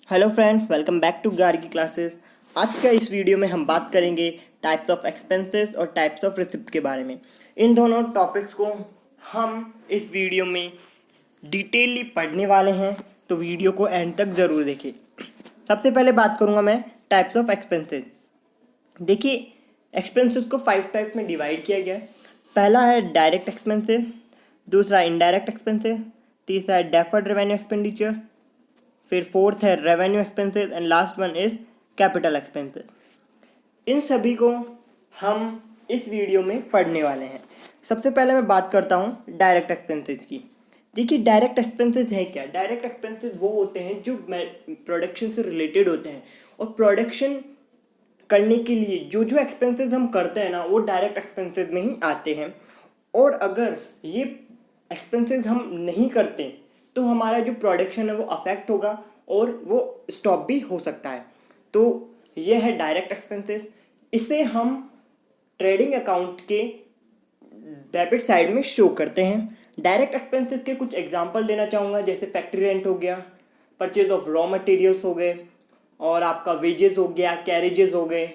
Hello friends, welcome back to Gargi classes. आज का इस वीडियो में हम बात करेंगे टाइप्स ऑफ एक्सपेंसेस और टाइप्स ऑफ रिसिप्ट के बारे में। इन दोनों टॉपिक्स को हम इस वीडियो में डिटेलली पढ़ने वाले हैं, तो वीडियो को एंड तक ज़रूर देखें। सबसे पहले बात करूंगा मैं टाइप्स ऑफ एक्सपेंसेस। देखिए, एक्सपेंसेस को 5 टाइप्स में डिवाइड किया गया है। पहला है डायरेक्ट एक्सपेंसेस, दूसरा इनडायरेक्ट एक्सपेंसेस, तीसरा है डेफर्ड रेवेन्यू एक्सपेंडिचर, फिर फोर्थ है revenue expenses and last one is capital expenses. इन सभी को हम इस वीडियो में पढ़ने वाले हैं। सबसे पहले मैं बात करता हूँ डायरेक्ट एक्सपेंसेस की। देखिए, डायरेक्ट एक्सपेंसेस है क्या। डायरेक्ट एक्सपेंसेस वो होते हैं जो प्रोडक्शन से रिलेटेड होते हैं, और प्रोडक्शन करने के लिए जो जो एक्सपेंसेस हम करते हैं ना, वो डायरेक्ट एक्सपेंसेस में ही आते हैं। और अगर ये एक्सपेंसेस हम नहीं करते तो हमारा जो प्रोडक्शन है वो अफेक्ट होगा और वो स्टॉप भी हो सकता है। तो ये है डायरेक्ट एक्सपेंसेस। इसे हम ट्रेडिंग अकाउंट के डेबिट साइड में शो करते हैं। डायरेक्ट एक्सपेंसेस के कुछ एग्जांपल देना चाहूँगा, जैसे फैक्ट्री रेंट हो गया, परचेज ऑफ रॉ मटेरियल्स हो गए, और आपका वेजेस हो गया, कैरेजेस हो गए,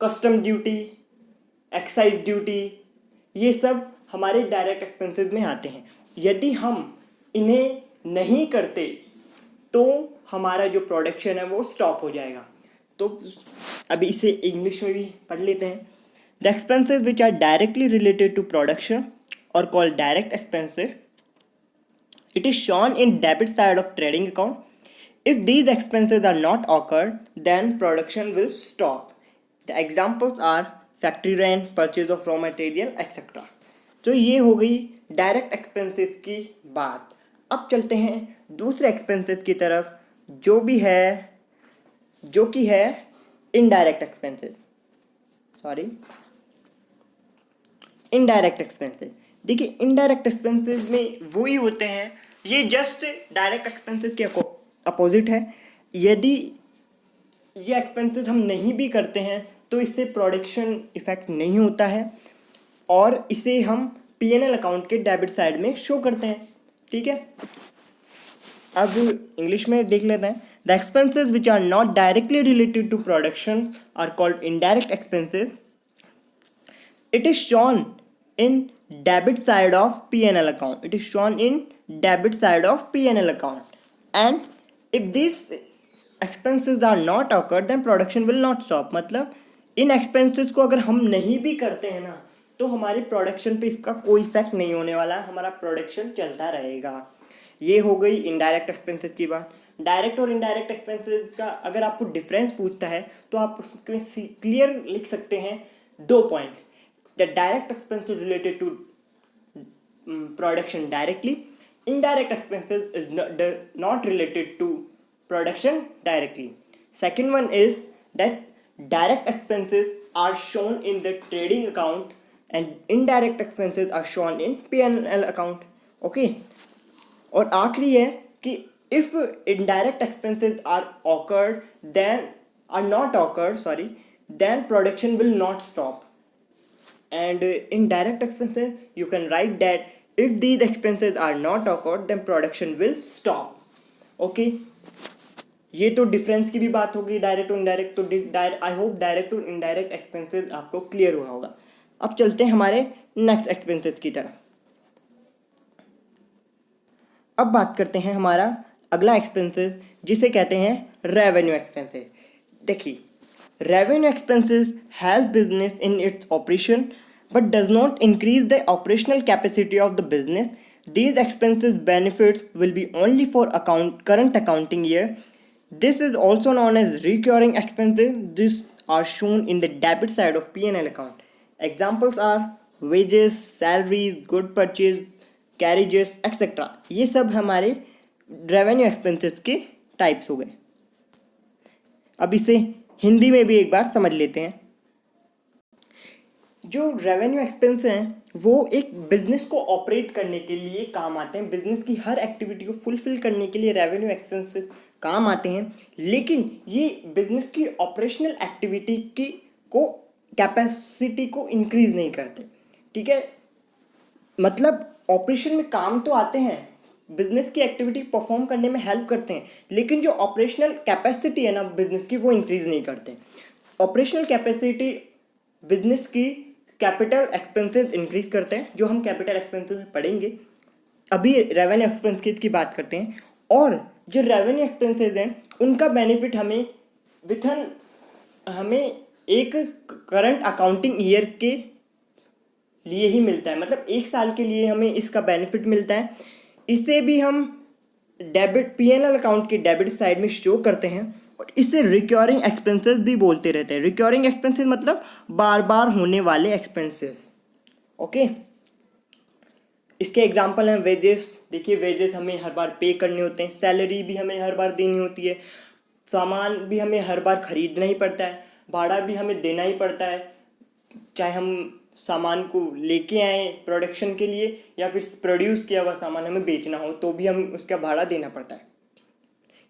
कस्टम ड्यूटी, एक्साइज ड्यूटी, ये सब हमारे डायरेक्ट एक्सपेंसेस में आते हैं। यदि हम इन्हें नहीं करते तो हमारा जो प्रोडक्शन है वो स्टॉप हो जाएगा। तो अभी इसे इंग्लिश में भी पढ़ लेते हैं। The expenses which are directly related to production are called direct expenses, it is shown in debit side of trading account. If these expenses are not occurred, then production will stop. The examples are factory rent, purchase of raw material, etc. तो ये हो गई direct expenses की बात। अब चलते हैं दूसरे एक्सपेंसेस की तरफ, जो कि है इनडायरेक्ट एक्सपेंसेस। Indirect expenses. देखिए, इनडायरेक्ट एक्सपेंसेस में वो ही होते हैं, ये जस्ट डायरेक्ट एक्सपेंसेस के अपोजिट है। यदि ये एक्सपेंसेस हम नहीं भी करते हैं तो इससे प्रोडक्शन इफेक्ट नहीं होता है, और इसे हम P&L अकाउंट के डेबिट साइड में शो करते हैं। ठीक है, अब इंग्लिश में देख लेते हैं। The expenses which are not directly related to production are called indirect expenses. It is shown in debit side of P&L account. It is shown in debit side of P&L account. And if these expenses are not occurred, then production will not stop. मतलब इन expenses को अगर हम नहीं भी करते हैं ना, तो हमारी प्रोडक्शन पे इसका कोई इफेक्ट नहीं होने वाला है, हमारा प्रोडक्शन चलता रहेगा। ये हो गई इनडायरेक्ट एक्सपेंसेस की बात। डायरेक्ट और इनडायरेक्ट एक्सपेंसेस का अगर आपको डिफरेंस पूछता है तो आप उसमें क्लियर लिख सकते हैं 2 point. The direct expenses related to production directly. Indirect expenses is not related to production directly. Second one is that direct expenses are shown in the trading account and indirect expenses are shown in P&L account. Okay. और आखिरी है कि if indirect expenses are occurred then then production will not stop. And in direct expenses you can write that if these expenses are not occurred then production will stop. Okay, ये तो difference की भी बात होगी direct और indirect. तो I hope direct और indirect expenses आपको क्लियर हुआ होगा। अब चलते हैं हमारे नेक्स्ट एक्सपेंसेस की तरफ। अब बात करते हैं हमारा अगला एक्सपेंसेस, जिसे कहते हैं रेवेन्यू एक्सपेंसेस। देखिए, revenue expenses help business in its operation but does not increase the operational capacity of the business. These expenses benefits will be only for current accounting year. This is also known as recurring expenses. These are shown in the debit side of P&L account. Examples are wages, salaries, good purchase, carriages, etc. ये सब हमारे revenue expenses के types हो गए। अब इसे हिंदी में भी एक बार समझ लेते हैं। जो रेवेन्यू एक्सपेंस हैं वो एक बिजनेस को ऑपरेट करने के लिए काम आते हैं। बिजनेस की हर एक्टिविटी को फुलफिल करने के लिए रेवेन्यू एक्सपेंसेस काम आते हैं, लेकिन ये बिजनेस की ऑपरेशनल एक्टिविटी की कैपेसिटी को इंक्रीज नहीं करते। ठीक है, मतलब ऑपरेशन में काम तो आते हैं बिजनेस की एक्टिविटी परफॉर्म करने में हेल्प करते हैं, लेकिन जो ऑपरेशनल कैपेसिटी है ना बिजनेस की वो इंक्रीज नहीं करते। ऑपरेशनल कैपेसिटी बिजनेस की कैपिटल एक्सपेंसेस इंक्रीज करते हैं, जो हम कैपिटल एक्सपेंसेस पढ़ेंगे। अभी रेवेन्यू एक्सपेंसेस की बात करते हैं, और जो रेवेन्यू एक्सपेंसेस हैं उनका बेनिफिट हमें एक करंट अकाउंटिंग ईयर के लिए ही मिलता है, मतलब एक साल के लिए हमें इसका बेनिफिट मिलता है। इसे भी हम डेबिट पीएनएल अकाउंट के डेबिट साइड में शो करते हैं, और इसे रिकरिंग एक्सपेंसेस भी बोलते रहते हैं। रिकरिंग एक्सपेंसेस मतलब बार बार होने वाले एक्सपेंसेस। ओके, इसके एग्जांपल हैं वेजेस। देखिए, वेजेस हमें हर बार पे करने होते हैं, सैलरी भी हमें हर बार देनी होती है, सामान भी हमें हर बार खरीदना ही पड़ता है, भाड़ा भी हमें देना ही पड़ता है, चाहे हम सामान को लेके आए प्रोडक्शन के लिए या फिर प्रोड्यूस किया हुआ सामान हमें बेचना हो तो भी हम उसका भाड़ा देना पड़ता है।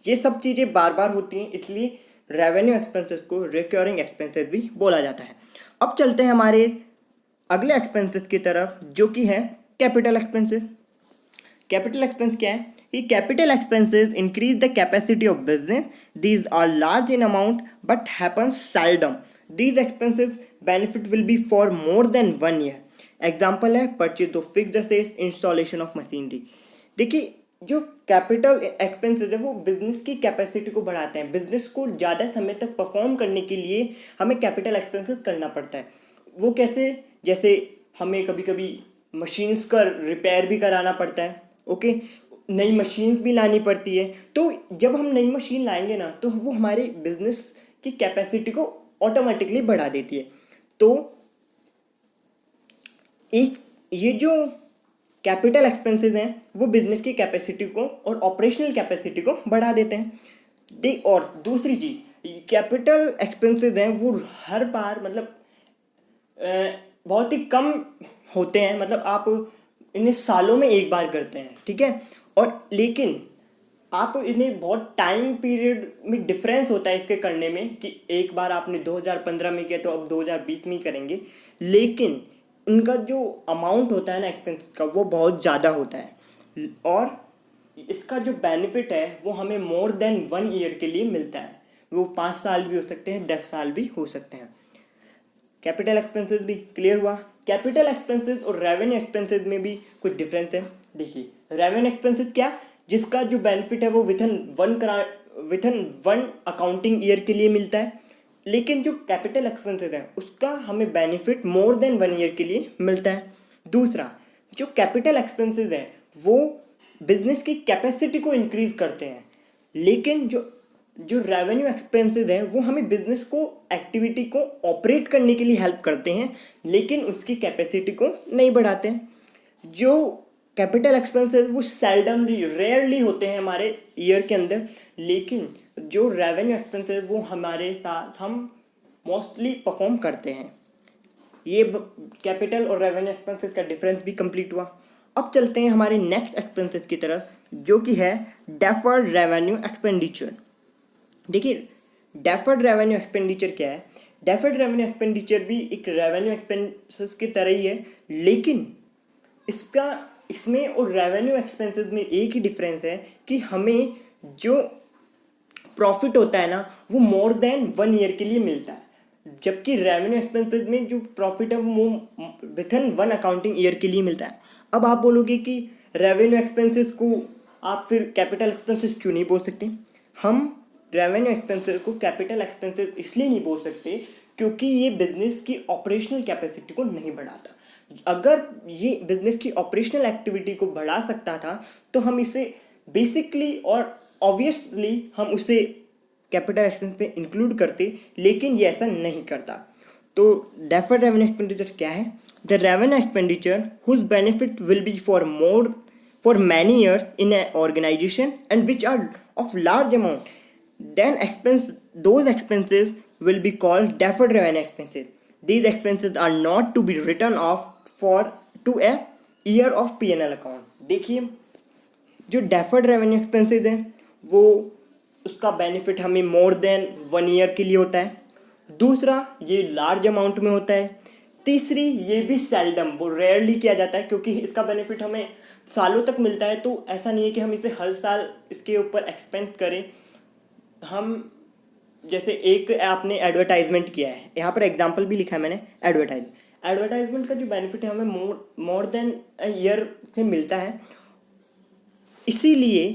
ये सब चीज़ें बार बार होती हैं, इसलिए रेवेन्यू एक्सपेंसेस को रिकरिंग एक्सपेंसेस भी बोला जाता है। अब चलते हैं हमारे अगले एक्सपेंसेस की तरफ, जो कि है कैपिटल एक्सपेंसेस। कैपिटल एक्सपेंस क्या है? कि capital expenses increase the capacity of business. These are large in amount but happens seldom. These expenses benefit will be for more than 1 year. Example है purchase of fixed assets, installation of machinery. देखिए, जो capital expenses है वो business की capacity को बढ़ाते हैं। Business को ज़्यादा समय तक परफॉर्म करने के लिए हमें कैपिटल एक्सपेंसेस करना पड़ता है। वो कैसे? जैसे हमें कभी कभी मशीन्स का रिपेयर भी कराना पड़ता है। ओके, नई मशीन्स भी लानी पड़ती है। तो जब हम नई मशीन लाएंगे ना तो वो हमारे बिजनेस की कैपेसिटी को ऑटोमेटिकली बढ़ा देती है। तो ये जो कैपिटल एक्सपेंसेस हैं वो बिजनेस की कैपेसिटी को और ऑपरेशनल कैपेसिटी को बढ़ा देते हैं। और दूसरी चीज़, कैपिटल एक्सपेंसेस हैं वो हर बार मतलब बहुत ही कम होते हैं, मतलब आप इन्हें सालों में एक बार करते हैं, ठीक है। और लेकिन आप इन्हें बहुत टाइम पीरियड में डिफरेंस होता है इसके करने में, कि एक बार आपने 2015 में किया तो अब 2020 में ही करेंगे, लेकिन इनका जो अमाउंट होता है ना एक्सपेंस का वो बहुत ज़्यादा होता है, और इसका जो बेनिफिट है वो हमें मोर देन 1 ईयर के लिए मिलता है। वो 5 साल भी हो सकते हैं, 10 साल भी हो सकते हैं। कैपिटल एक्सपेंसेस भी क्लियर हुआ। कैपिटल एक्सपेंसेस और रेवेन्यू एक्सपेंसेस में भी कुछ डिफरेंस है। देखिए, रेवेन्यू एक्सपेंसेस क्या, जिसका जो बेनिफिट है वो विथन वन अकाउंटिंग ईयर के लिए मिलता है, लेकिन जो कैपिटल एक्सपेंसेस है उसका हमें बेनिफिट मोर देन 1 ईयर के लिए मिलता है। दूसरा, जो कैपिटल एक्सपेंसेस है वो बिजनेस की कैपेसिटी को इंक्रीज करते हैं, लेकिन जो रेवेन्यू एक्सपेंसेस हैं वो हमें बिजनेस को एक्टिविटी को ऑपरेट करने के लिए हेल्प करते हैं, लेकिन उसकी कैपेसिटी को नहीं बढ़ाते हैं। जो कैपिटल एक्सपेंसेस वो सेल्डमली रेयरली होते हैं हमारे ईयर के अंदर, लेकिन जो रेवेन्यू एक्सपेंसेस वो हमारे साथ हम मोस्टली परफॉर्म करते हैं। ये कैपिटल और रेवेन्यू एक्सपेंसेस का डिफरेंस भी कंप्लीट हुआ। अब चलते हैं हमारे नेक्स्ट एक्सपेंसेस की तरफ, जो कि है डेफर्ड रेवेन्यू एक्सपेंडिचर। देखिए, डेफर्ड रेवेन्यू एक्सपेंडिचर क्या है? डेफर्ड रेवेन्यू एक्सपेंडिचर भी एक रेवेन्यू एक्सपेंसेस की तरह ही है, लेकिन इसमें और रेवेन्यू एक्सपेंसेस में एक ही डिफरेंस है कि हमें जो प्रॉफिट होता है ना वो मोर देन 1 ईयर के लिए मिलता है, जबकि रेवेन्यू एक्सपेंसेस में जो प्रॉफिट है वो विथिन 1 अकाउंटिंग ईयर के लिए मिलता है। अब आप बोलोगे कि रेवेन्यू एक्सपेंसेस को आप फिर कैपिटल एक्सपेंसेस क्यों नहीं बोल सकते? हम रेवेन्यू एक्सपेंसेस को कैपिटल एक्सपेंसेस इसलिए नहीं बोल सकते क्योंकि ये बिजनेस की ऑपरेशनल कैपेसिटी को नहीं बढ़ाता। अगर ये बिजनेस की ऑपरेशनल एक्टिविटी को बढ़ा सकता था तो हम इसे बेसिकली और ऑब्वियसली हम उसे कैपिटल एक्सपेंस पे इंक्लूड करते, लेकिन ये ऐसा नहीं करता। तो डेफर्ड रेवेन्यू एक्सपेंडिचर क्या है? The revenue expenditure whose benefit will be for many years in a organisation and which are of large amount, then those expenses will be called deferred revenue expenses. These expenses are not to be written off to a year of P&L account. देखिए, जो deferred revenue expenses हैं वो उसका benefit हमें more than 1 year के लिए होता है। दूसरा, ये लार्ज अमाउंट में होता है। तीसरी, ये भी सेल्डम, वो रेयरली किया जाता है क्योंकि इसका बेनिफिट हमें सालों तक मिलता है, तो ऐसा नहीं है कि हम इसे हर साल इसके ऊपर एक्सपेंड करें। हम जैसे एक आपने एडवर्टाइजमेंट किया है, यहाँ पर एग्जांपल भी लिखा है मैंने, एडवर्टाइजमेंट का जो बेनिफिट है हमें मोर देन अ ईयर से मिलता है। इसीलिए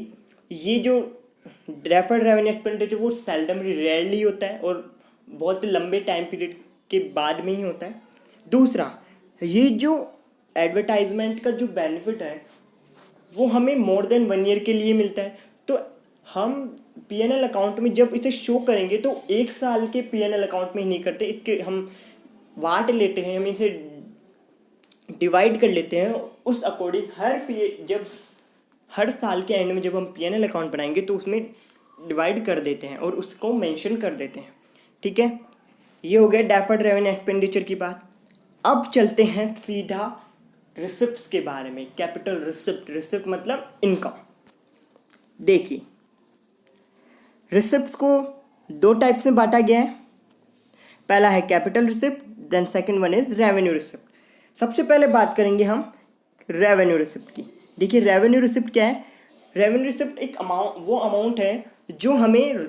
ये जो डेफर्ड रेवेन्यू एक्सपेंडिचर वो सेल्डमली रेयरली होता है और बहुत लंबे टाइम पीरियड के बाद में ही होता है। दूसरा, ये जो एडवर्टाइजमेंट का जो बेनिफिट है वो हमें मोर देन 1 ईयर के लिए मिलता है। तो हम P&L अकाउंट में जब इसे शो करेंगे तो 1 साल के P&L अकाउंट में ही नहीं करते, इसके हम बांट लेते हैं, हम इसे डिवाइड कर लेते हैं उस अकॉर्डिंग। जब हर साल के एंड में जब हम P&L अकाउंट बनाएंगे तो उसमें डिवाइड कर देते हैं और उसको मेंशन कर देते हैं। ठीक है, ये हो गया डेफर्ड रेवेन्यू एक्सपेंडिचर की बात। अब चलते हैं सीधा रिसिप्ट्स के बारे में। कैपिटल रिसिप्ट मतलब इनकम। देखिए, रिसिप्ट्स को 2 टाइप्स में बांटा गया है। पहला है capital receipt, then second one is revenue receipt. सबसे पहले बात करेंगे हम रेवेन्यू रिसिप्ट की। देखिए, रेवेन्यू रिसिप्ट क्या है? रेवेन्यू रिसिप्ट एक अमाउंट है जो हमें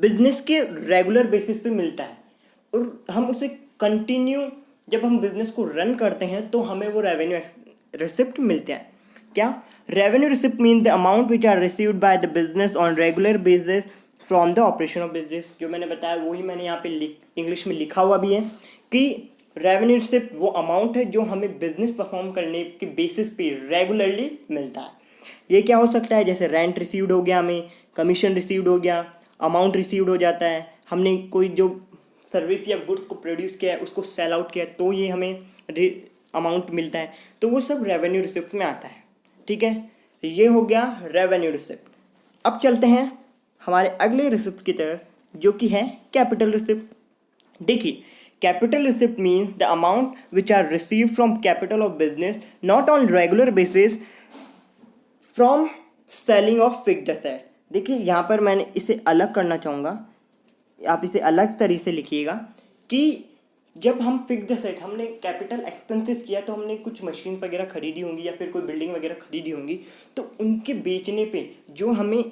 बिजनेस के रेगुलर बेसिस पे मिलता है और हम उसे कंटिन्यू जब हम बिजनेस को रन करते हैं तो हमें वो रेवेन्यू रिसिप्ट मिलते हैं। क्या? Revenue receipt mean the amount which are received by the business on regular basis from the operation of business. जो मैंने बताया वही मैंने यहाँ पे इंग्लिश में लिखा हुआ भी है कि रेवेन्यू रिसिप्ट वो अमाउंट है जो हमें बिजनेस परफॉर्म करने के बेसिस पे रेगुलरली मिलता है। ये क्या हो सकता है? जैसे रेंट रिसीव्ड हो गया, हमें कमीशन रिसीव्ड हो गया, अमाउंट रिसीव्ड हो जाता है, हमने कोई जो सर्विस या गुड्स को प्रोड्यूस किया है उसको सेल आउट किया है तो ये हमें अमाउंट मिलता है, तो वो सब रेवेन्यू रिसिप्ट में आता है। ठीक है, ये हो गया रेवेन्यू रिसिप्ट। अब चलते हैं हमारे अगले रिसिप्ट की तरफ जो कि है कैपिटल रिसिप्ट। देखिए, capital receipt means the amount which are receive from capital of business not on regular basis from selling of fixed asset. देखिए, यहाँ पर मैंने इसे अलग करना चाहूँगा, आप इसे अलग तरीके से लिखिएगा कि जब हम फिक्स्ड एसेट, हमने कैपिटल एक्सपेंसेस किया तो हमने कुछ मशीन वगैरह खरीदी होंगी या फिर कोई बिल्डिंग वगैरह खरीदी होंगी, तो उनके बेचने पे जो हमें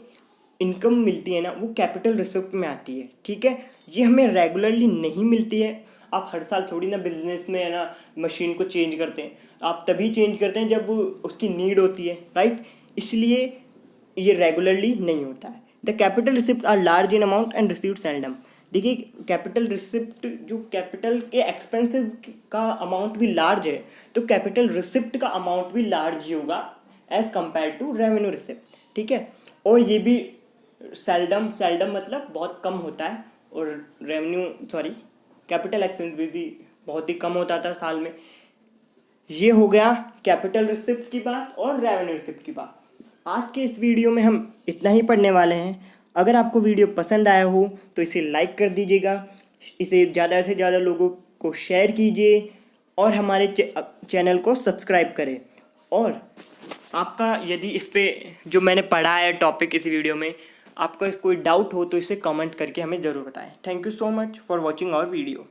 इनकम मिलती है ना वो कैपिटल रिसिप्ट में आती है। ठीक है, ये हमें रेगुलरली नहीं मिलती है। आप हर साल थोड़ी ना बिजनेस में है ना मशीन को चेंज करते हैं, आप तभी चेंज करते हैं जब उसकी नीड होती है, राइट? इसलिए ये रेगुलरली नहीं होता है। The capital receipt are large in amount and received seldom. देखिए, कैपिटल रिसिप्ट जो कैपिटल के एक्सपेंसेस का अमाउंट भी लार्ज है तो कैपिटल रिसिप्ट का अमाउंट भी लार्ज ही होगा as compare to revenue receipt. ठीक है, और ये भी सेल्डम मतलब बहुत कम होता है, और कैपिटल एक्सपेंस भी बहुत ही कम होता था साल में। ये हो गया कैपिटल रिसिप्ट की बात और रेवेन्यू रिसिप्ट की बात। आज के इस वीडियो में हम इतना ही पढ़ने वाले हैं। अगर आपको वीडियो पसंद आया हो तो इसे लाइक कर दीजिएगा, इसे ज़्यादा से ज़्यादा लोगों को शेयर कीजिए और हमारे चैनल को सब्सक्राइब करें। और आपका यदि इस पे जो मैंने पढ़ा है टॉपिक इस वीडियो में आपका कोई डाउट हो तो इसे कमेंट करके हमें ज़रूर बताएं। Thank you so much for watching our video.